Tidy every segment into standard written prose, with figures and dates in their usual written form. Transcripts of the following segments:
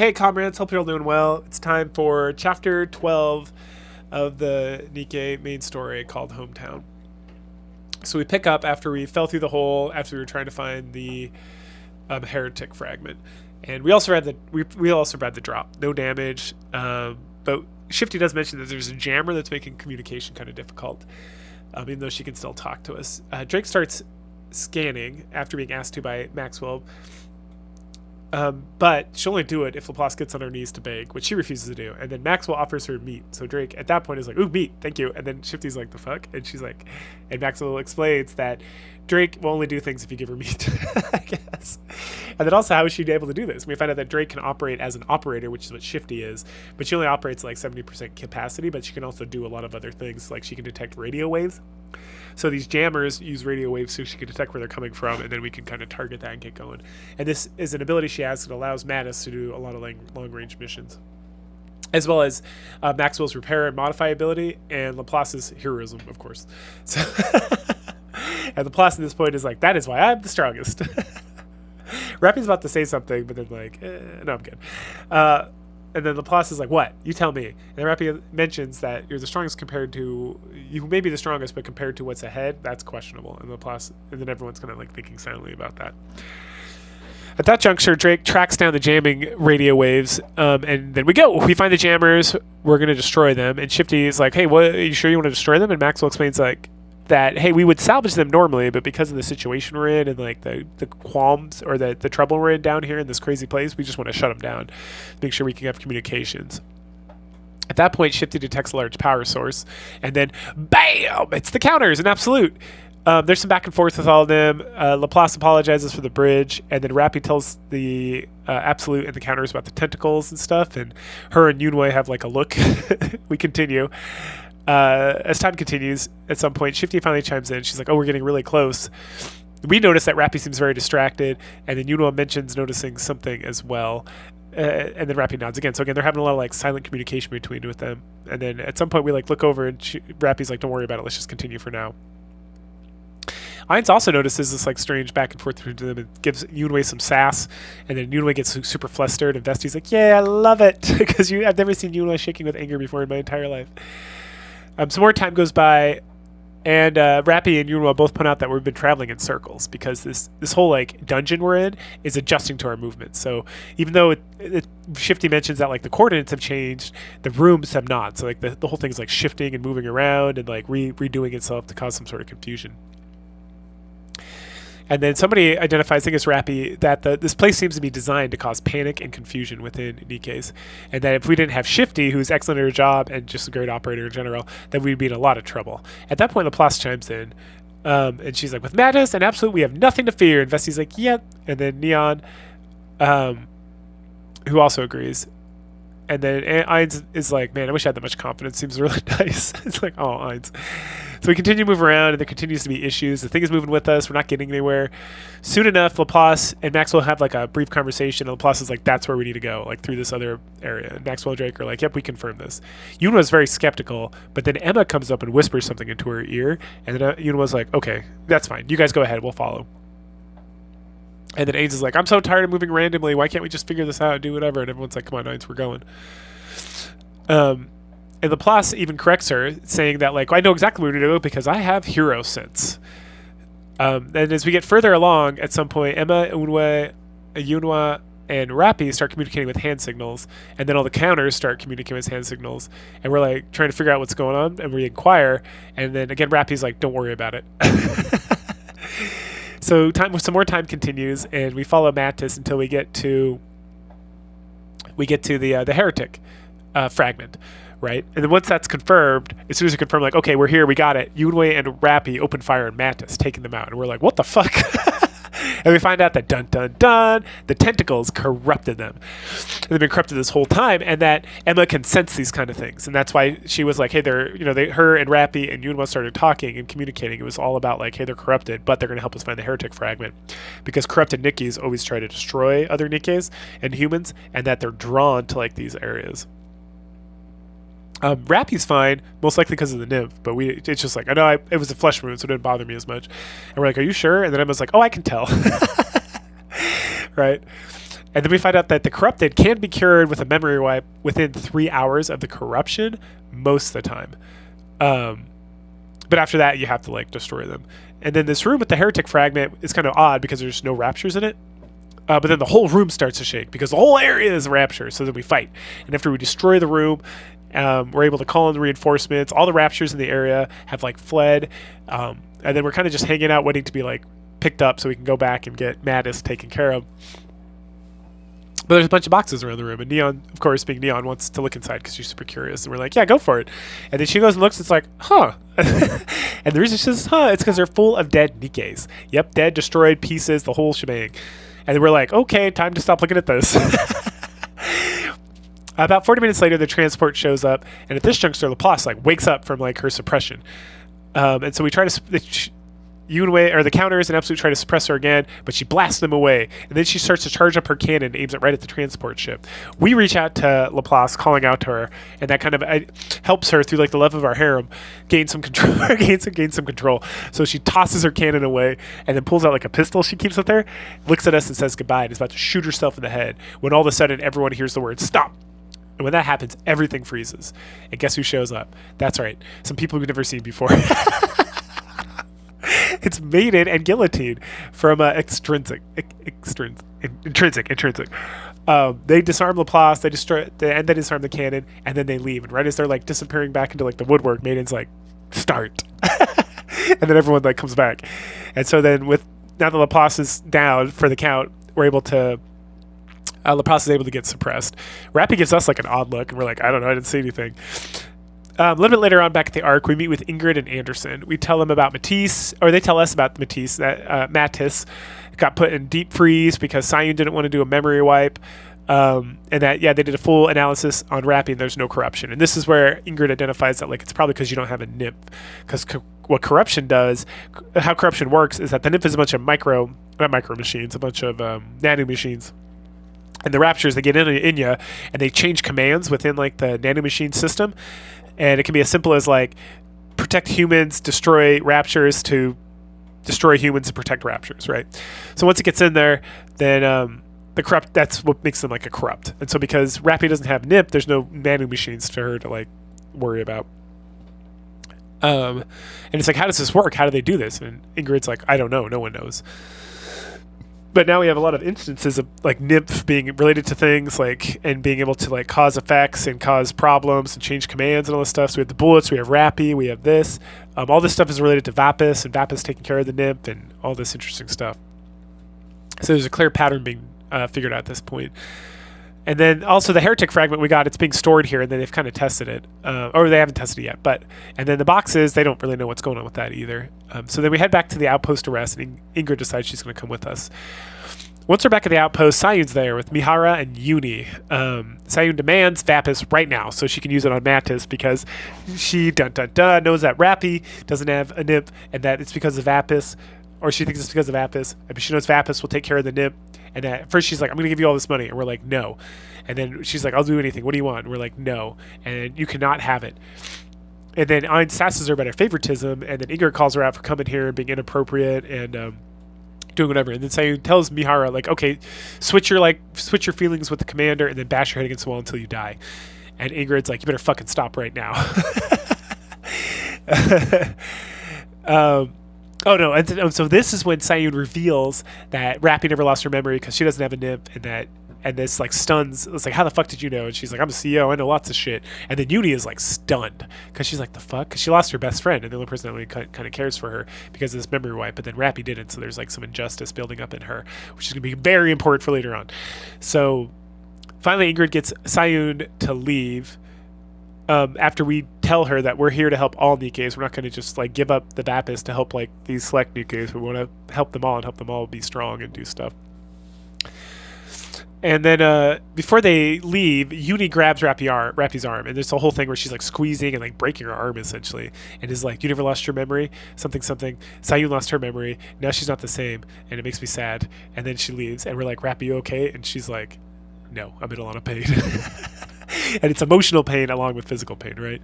Hey comrades, hope you're all doing well. It's time for chapter 12 of the Nikke main story called Hometown. So we pick up after we fell through the hole, after we were trying to find the Heretic Fragment. And we also read the drop. No damage, but Shifty does mention that there's a jammer that's making communication kind of difficult, even though she can still talk to us. Drake starts scanning after being asked to by Maxwell, but she'll only do it if Laplace gets on her knees to beg, which she refuses to do. And then Maxwell offers her meat. So Drake at that point is like, ooh, meat, thank you. And then Shifty's like, the fuck? And she's like, and Maxwell explains that Drake will only do things if you give her meat, I guess. And then also, how is she able to do this? We find out that Drake can operate as an operator, which is what Shifty is, but she only operates like 70% capacity, but she can also do a lot of other things, like she can detect radio waves. So these jammers use radio waves so she can detect where they're coming from, and then we can kind of target that and get going. And this is an ability she has that allows Mattis to do a lot of long-range missions, as well as Maxwell's repair and modify ability, and Laplace's heroism, of course. So and Laplace at this point is like, that is why I'm the strongest. Rappy's about to say something, but then like, no, I'm good. And then Laplace is like, what? You tell me. And then Rappy mentions that you're the strongest compared to, you may be the strongest, but compared to what's ahead, that's questionable. And Laplace, and then everyone's kind of like thinking silently about that. At that juncture, Drake tracks down the jamming radio waves, and then we find the jammers. We're going to destroy them. And Shifty is like, hey, what, are you sure you want to destroy them? And Maxwell explains like that, hey, we would salvage them normally, but because of the situation we're in and like the qualms or the trouble we're in down here in this crazy place, we just want to shut them down, make sure we can have communications. At that point, Shifty detects a large power source, and then bam, it's the counters, an absolute. There's some back and forth with all of them. Laplace apologizes for the bridge, and then Rappy tells the absolute and the counters about the tentacles and stuff, and her and Yunwei have like a look. We continue. As time continues, at some point, Shifty finally chimes in. She's like, oh, we're getting really close. We notice that Rappy seems very distracted, and then Yunwa mentions noticing something as well. And then Rappy nods again. So again, they're having a lot of like silent communication between with them. And then at some point, we like look over, and Rappy's like, don't worry about it. Let's just continue for now. Ainz also notices this like strange back and forth between them and gives Yunwei some sass, and then Yunwei gets super flustered, and Vesti's like, yeah, I love it, because I've never seen Yunwei shaking with anger before in my entire life. Some more time goes by, and Rappy and Yunwa both point out that we've been traveling in circles because this whole like dungeon we're in is adjusting to our movements. So even though Shifty mentions that like the coordinates have changed, the rooms have not. So like the whole thing's like shifting and moving around and like redoing itself to cause some sort of confusion. And then somebody identifies, I think it's Rappy, that this place seems to be designed to cause panic and confusion within Nikke's. And that if we didn't have Shifty, who's excellent at her job and just a great operator in general, then we'd be in a lot of trouble. At that point, Laplace chimes in. And she's like, with Mattis and Absolute, we have nothing to fear. And Vesti's like, yep. And then Neon, who also agrees. And then Ainz is like, man, I wish I had that much confidence. Seems really nice. It's like, oh, Ainz. So we continue to move around, and there continues to be issues. The thing is moving with us. We're not getting anywhere. Soon enough, Laplace and Maxwell have like a brief conversation, and Laplace is like, that's where we need to go, like through this other area. And Maxwell and Drake are like, yep, we confirm this. Yunwa's very skeptical, but then Emma comes up and whispers something into her ear, and then Yunwa's like, okay, that's fine. You guys go ahead. We'll follow. And then Ainz is like, I'm so tired of moving randomly. Why can't we just figure this out and do whatever? And everyone's like, come on, Ainz, we're going. And Laplace even corrects her, saying that, like, I know exactly where to go because I have hero sense. And as we get further along, at some point, Emma, Yunwa, and Rappy start communicating with hand signals, and then all the counters start communicating with hand signals. And we're, like, trying to figure out what's going on, and we inquire. And then, again, Rappy's like, don't worry about it. So some more time continues, and we follow Mattis until we get to the Heretic Fragment, right? And then once that's confirmed, as soon as we confirm, like, okay, we're here, we got it, Yunwei and Rappy open fire on Mattis, taking them out, and we're like, what the fuck? And we find out that dun dun dun, the tentacles corrupted them. And they've been corrupted this whole time, and that Emma can sense these kind of things, and that's why she was like, hey, her and Rappy and Yunwa started talking and communicating. It was all about like, hey, they're corrupted, but they're going to help us find the Heretic Fragment, because corrupted Nikkes always try to destroy other Nikkes and humans, and that they're drawn to like these areas. Rappy's fine, most likely because of the nymph, but it's just like, I know it was a flesh wound, so it didn't bother me as much. And we're like, are you sure? And then Emma's like, oh, I can tell. Right? And then we find out that the corrupted can be cured with a memory wipe within 3 hours of the corruption most of the time. But after that, you have to like destroy them. And then this room with the Heretic Fragment is kind of odd because there's no raptures in it. But then the whole room starts to shake because the whole area is rapture. So then we fight. And after we destroy the room, we're able to call in the reinforcements. All the raptures in the area have like fled. And then we're kind of just hanging out waiting to be like picked up so we can go back and get Mattis taken care of. But there's a bunch of boxes around the room, and Neon, of course, being Neon, wants to look inside because she's super curious. And we're like, yeah, go for it. And then she goes and looks, it's like, huh. And the reason she says, huh, it's because they're full of dead Nikkes. Yep, dead, destroyed, pieces, the whole shebang. And then we're like, okay, time to stop looking at this. About 40 minutes later, the transport shows up, and at this juncture, Laplace like wakes up from like her suppression. And so we try to... Yunwei, or the counters and Absolute try to suppress her again, but she blasts them away. And then she starts to charge up her cannon and aims it right at the transport ship. We reach out to Laplace, calling out to her, and that kind of helps her through like the love of our harem gain some control. gain some control. So she tosses her cannon away and then pulls out like a pistol she keeps up there, looks at us and says goodbye, and is about to shoot herself in the head when all of a sudden everyone hears the word stop. And when that happens, everything freezes. And guess who shows up? That's right, some people we've never seen before. It's Maiden and Guillotine from Intrinsic. They disarm Laplace, they disarm the cannon, and then they leave. And right as they're like disappearing back into like the woodwork, Maiden's like, start. And then everyone like comes back. And so then now that Laplace is down for the count, we're able to Laplace is able to get suppressed. Rappy gives us like an odd look, and we're like, I don't know, I didn't see anything. A little bit later on, back at the Ark, we meet with Ingrid and Anderson. We tell them about Matisse, or they tell us about Matisse, that Mattis got put in deep freeze because Sayun didn't want to do a memory wipe, and that, yeah, they did a full analysis on Rappy and there's no corruption. And this is where Ingrid identifies that, like, it's probably because you don't have a NIP. Because what corruption does, how corruption works, is that the NIP is a bunch of not micro machines, a bunch of nano machines. And the raptures, they get in you, and they change commands within, like, the nanomachine system. And it can be as simple as like protect humans, destroy raptures, to destroy humans and protect raptures, right? So once it gets in there, then the corrupt, that's what makes them like a corrupt. And so because Rappy doesn't have NIP, there's no nanomachines for her to like worry about. And it's like, how does this work? How do they do this? And Ingrid's like, I don't know. No one knows. But now we have a lot of instances of like NIP being related to things like, and being able to like cause effects and cause problems and change commands and all this stuff. So we have the bullets, we have Rappy, we have this. All this stuff is related to Vapis, and Vapis taking care of the NIP and all this interesting stuff. So there's a clear pattern being figured out at this point. And then also the Heretic Fragment we got, it's being stored here, and then they've kind of tested it. Or they haven't tested it yet. And then the boxes, they don't really know what's going on with that either. So then we head back to the outpost arrest, and Ingrid decides she's going to come with us. Once we're back at the outpost, Sayun's there with Mihara and Uni. Sayun demands Vapis right now so she can use it on Mattis because she, knows that Rappy doesn't have a NIP and that it's because of Vapis. Or she thinks it's because of Vapis. But she knows Vapis will take care of the NIP. And at first she's like, I'm going to give you all this money. And we're like, no. And then she's like, I'll do anything. What do you want? And we're like, no. And you cannot have it. And then Ayn sasses her about her favoritism. And then Ingrid calls her out for coming here and being inappropriate and doing whatever. And then Sayun tells Mihara, like, okay, switch your feelings with the commander and then bash your head against the wall until you die. And Ingrid's like, you better fucking stop right now. Oh no! And so this is when Sayun reveals that Rappy never lost her memory because she doesn't have a NIP, and this like stuns. It's like, how the fuck did you know? And she's like, I'm a CEO. I know lots of shit. And then Uni is like stunned because she's like, the fuck? Because she lost her best friend, and the only person that really kind of cares for her because of this memory wipe. But then Rappy didn't, so there's like some injustice building up in her, which is gonna be very important for later on. So finally, Ingrid gets Sayun to leave. After we tell her that we're here to help all Nikkes, we're not going to just like give up the Vapis to help like these select Nikkes. We want to help them all and help them all be strong and do stuff. And then before they leave, Uni grabs Rappy's arm, and there's a whole thing where she's like squeezing and like breaking her arm essentially, and is like, "You never lost your memory? Something. Sayun lost her memory. Now she's not the same, and it makes me sad." And then she leaves, and we're like, "Rappy, you okay?" And she's like, "No, I'm in a lot of pain." And it's emotional pain along with physical pain, right?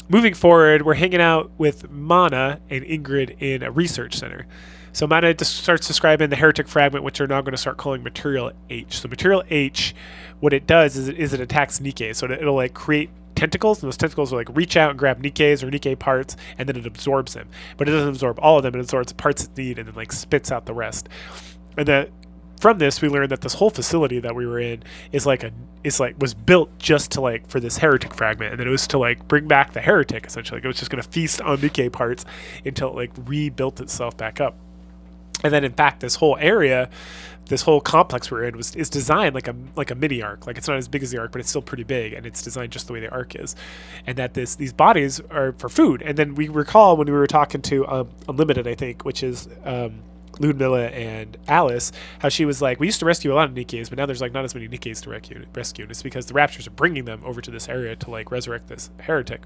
moving forward, we're hanging out with Mana and Ingrid in a research center. So Mana just starts describing the Heretic Fragment, which they're now going to start calling Material H. So Material H, what it does is it attacks Nikke. So it'll like create tentacles, and those tentacles will like reach out and grab Nikke's or Nikke parts, and then it absorbs them. But it doesn't absorb all of them; it absorbs parts it needs, and then like spits out the rest. And that from this, we learned that this whole facility that we were in was built just to like for this Heretic Fragment, and then it was to like bring back the Heretic. Essentially, like, it was just going to feast on Nikke parts until it like rebuilt itself back up. And then, in fact, this whole area, this whole complex we're in is designed like a mini arc. Like, it's not as big as the arc, but it's still pretty big, and it's designed just the way the arc is. And that these bodies are for food. And then we recall when we were talking to Unlimited, I think, which is Ludmilla and Alice, how she was like, we used to rescue a lot of Nikkes, but now there's like not as many Nikkes to rescue. And it's because the Raptors are bringing them over to this area to like resurrect this heretic.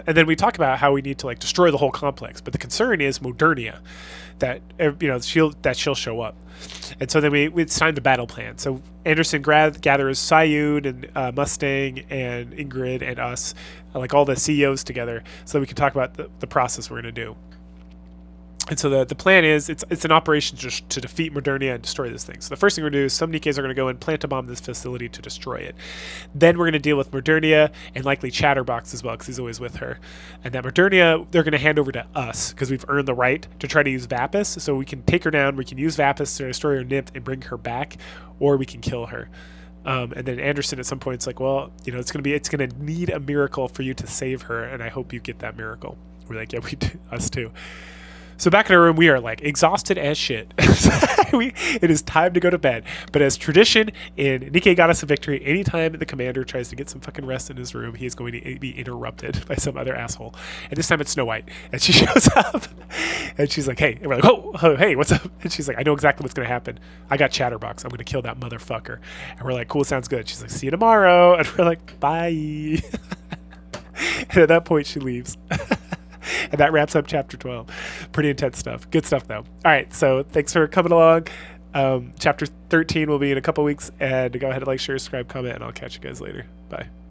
And then we talk about how we need to like destroy the whole complex, but the concern is Modernia, that she'll show up. And so then it's time to battle plan. So Anderson gathers Sayud and Mustang and Ingrid and us, like all the CEOs together, so that we can talk about the process we're going to do. And so the plan is it's an operation to defeat Modernia and destroy this thing. So the first thing we're going to do is some Nikkes are going to go and plant a bomb in this facility to destroy it. Then we're going to deal with Modernia and likely Chatterbox as well, because he's always with her. And that Modernia, they're going to hand over to us because we've earned the right to try to use Vapus. So we can take her down, we can use Vapus to destroy her nymph and bring her back, or we can kill her. And then Anderson at some point is like, well, it's going to need a miracle for you to save her, and I hope you get that miracle. We're like, yeah, we do, us too. So back in our room, we are like exhausted as shit. It is time to go to bed. But as tradition, Nikke got us a victory. Anytime the commander tries to get some fucking rest in his room, he is going to be interrupted by some other asshole. And this time it's Snow White. And she shows up. And she's like, hey. And we're like, oh, hey, what's up? And she's like, I know exactly what's going to happen. I got Chatterbox. I'm going to kill that motherfucker. And we're like, cool, sounds good. She's like, see you tomorrow. And we're like, bye. And at that point, she leaves. And that wraps up chapter 12. Pretty intense stuff. Good stuff, though. All right, so thanks for coming along. Chapter 13 will be in a couple weeks. And go ahead and like, share, subscribe, comment, and I'll catch you guys later. Bye.